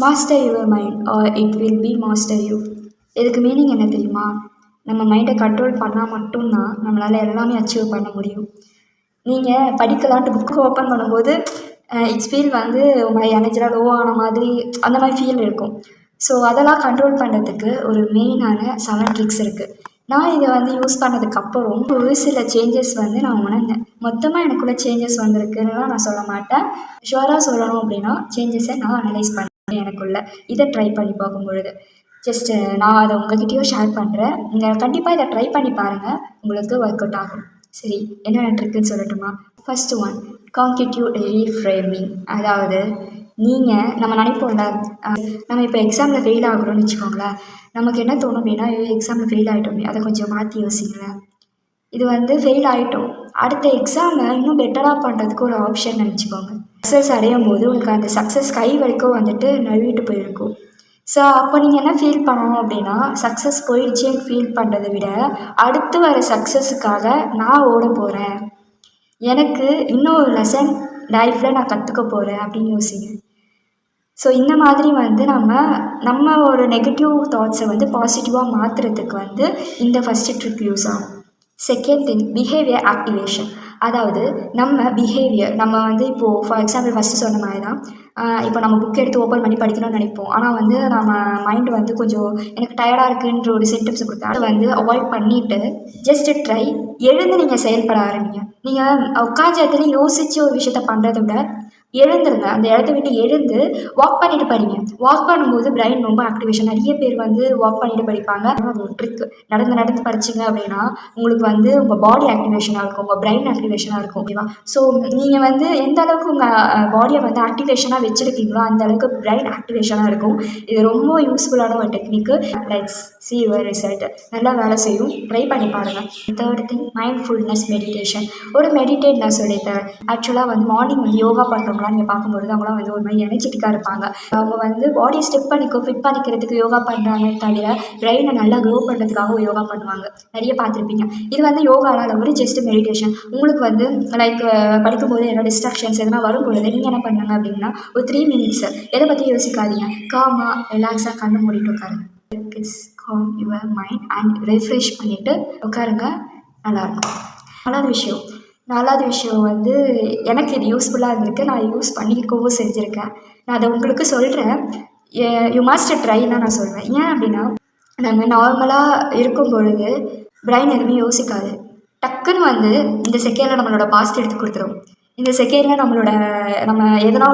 Master your mind R it will be master you. இதுக்கு meaning என்ன தெரியுமா? நம்ம மைண்டை கண்ட்ரோல் பண்ணால் மட்டும்தான் நம்மளால் எல்லாமே அச்சீவ் பண்ண முடியும். நீங்கள் படிக்கலான்ட்டு புக்கு ஓப்பன் பண்ணும்போது இட்ஸ் ஃபீல் வந்து உங்கள் எனர்ஜிலாம் லோ ஆன மாதிரி அந்த மாதிரி ஃபீல் இருக்கும். ஸோ அதெல்லாம் கண்ட்ரோல் பண்ணுறதுக்கு ஒரு மெயினான 7 ட்ரிக்ஸ் இருக்குது. நான் இதை வந்து யூஸ் பண்ணதுக்கப்புறம் ஒரு சில சேஞ்சஸ் வந்து நான் உணர்ந்தேன். மொத்தமாக எனக்குள்ளே சேஞ்சஸ் வந்திருக்குன்னுலாம் நான் சொல்ல மாட்டேன். ஷுவராக சொல்லணும் அப்படின்னா சேஞ்சஸை நான் அனலைஸ் பண்ணேன் எனக்குள்ளே. இதை ட்ரை பண்ணி பார்க்கும்பொழுது ஜஸ்ட்டு நான் அதை உங்கள்கிட்டயும் ஷேர் பண்ணுறேன். நீங்கள் கண்டிப்பாக இதை ட்ரை பண்ணி பாருங்கள், உங்களுக்கு ஒர்க் அவுட் ஆகும். சரி, என்னென்ன ட்ரிக்குன்னு சொல்லட்டுமா? First one, cognitive reframing. அதாவது நம்ம நினைப்போம்ல, நம்ம இப்போ எக்ஸாமில் ஃபெயில் ஆகுறோம்னு வச்சுக்கோங்களேன். நமக்கு என்ன தோணும் அப்படின்னா, எக்ஸாமில் ஃபெயில் ஆகிட்டோமே, அதை கொஞ்சம் மாற்றி யோசிங்களேன். இது வந்து ஃபெயில் ஆகிட்டோம், அடுத்த எக்ஸாமை இன்னும் பெட்டராக பண்ணுறதுக்கு ஒரு ஆப்ஷன் நினச்சிக்கோங்க. சக்ஸஸ் அடையும் போது உங்களுக்கு அந்த சக்ஸஸ் கை வரைக்கும் வந்துட்டு நழுவிட்டு போயிருக்கும். ஸோ அப்போ நீங்கள் என்ன ஃபீல் பண்ணணும் அப்படின்னா, சக்ஸஸ் போயிடுச்சேன்னு ஃபீல் பண்ணுறதை விட அடுத்து வர சக்ஸஸுக்காக நான் ஓட போகிறேன், எனக்கு இன்னும் ஒரு லெசன் லைஃப்பில் நான் கற்றுக்க போகிறேன் அப்படின்னு யோசிங்க. ஸோ இந்த மாதிரி வந்து நம்ம ஒரு நெகட்டிவ் தாட்ஸை வந்து பாசிட்டிவாக மாற்றுறதுக்கு வந்து இந்த ஃபஸ்ட்டு ட்ரிக் யூஸ் ஆகும். Second thing, behaviour activation. அதாவது நம்ம பிஹேவியர், நம்ம வந்து இப்போது ஃபார் எக்ஸாம்பிள் ஃபஸ்ட்டு சொன்ன மாதிரி தான், இப்போ நம்ம புக் எடுத்து ஓப்பன் பண்ணி படிக்கணும்னு நினைப்போம். ஆனால் வந்து நம்ம மைண்டு வந்து கொஞ்சம் எனக்கு டயர்டாக இருக்குன்ற ஒரு சிம்டம்ஸ் கொடுத்தா அதை வந்து அவாய்ட் பண்ணிவிட்டு ஜஸ்ட்டு ட்ரை எழுந்து நீங்கள் செயல்பட ஆரம்பிங்க. நீங்கள் உட்காந்த இடத்துல யோசித்து ஒரு விஷயத்த பண்ணுறத விட எழுந்துருங்க. அந்த இடத்த விட்டு எழுந்து வாக் பண்ணிட்டு படிங்க. வாக் பண்ணும்போது பிரைன் ரொம்ப ஆக்டிவேஷன். நிறைய பேர் வந்து வாக் பண்ணிட்டு படிப்பாங்க. அது ஒரு ட்ரிக். நடந்து படிச்சிங்க அப்படின்னா உங்களுக்கு வந்து உங்கள் பாடி ஆக்டிவேஷனாக இருக்கும், உங்கள் பிரைன் ஆக்டிவேஷனாக இருக்கும். ஓகேவா? ஸோ நீங்கள் வந்து எந்த அளவுக்கு உங்கள் பாடியை வந்து ஆக்டிவேஷனாக வச்சுருக்கீங்களோ அந்த அளவுக்கு பிரைன் ஆக்டிவேஷனாக இருக்கும். இது ரொம்ப யூஸ்ஃபுல்லான ஒரு technique. Let's see your result. நல்லா வேலை செய்யும், ட்ரை பண்ணி பாருங்கள். Third thing, mindfulness meditation. ஒரு மெடிடேட் நான் சொல்லித்தரேன். ஆக்சுவலாக வந்து மார்னிங் வந்து யோகா பண்ணுறவங்க நீங்கள் பார்க்கும்போது அவங்களாம் வந்து ஒரு மாதிரி எனர்ஜெட்டிக்காக இருப்பாங்க. அவங்க வந்து பாடியை ஃபிட் பண்ணிக்கிறதுக்கு யோகா பண்ணுறாங்க தவிர பிரெயினை நல்லா க்ரோ பண்ணுறதுக்காக யோகா பண்ணுவாங்க. நிறைய பார்த்துருப்பீங்க. இது வந்து யோகாவில் ஒரு ஜஸ்ட் மெடிடேஷன். உங்களுக்கு வந்து லைக் படிக்கும்போது என்னோட டிஸ்ட்ராக்ஷன்ஸ் எதனா வரும்பொழுது நீங்கள் என்ன பண்ணுங்க அப்படின்னா, ஒரு 3 மினிட்ஸ் எதை பற்றி யோசிக்காதீங்க, காமாக ரிலாக்ஸாக கண்ணு மூடிட்டு உட்காருங்க. It's com your mind and refresh பண்ணிவிட்டு உட்காருங்க. நல்லாயிருக்கும். நாலாவது விஷயம் வந்து எனக்கு இது யூஸ்ஃபுல்லாக இருந்திருக்கு. நான் யூஸ் பண்ணிக்கவும் செஞ்சுருக்கேன். நான் அதை உங்களுக்கு சொல்கிறேன். யூ மஸ்ட் ட்ரை தான் நான் சொல்வேன். ஏன் அப்படின்னா, நம்ம நார்மலாக இருக்கும் பொழுது பிரைன் எதுவுமே யோசிக்காது. டக்குன்னு வந்து இந்த செகண்டில் நம்மளோட பாஸ்ட் எடுத்து கொடுத்துரும். இந்த செகண்டில் நம்ம எதனா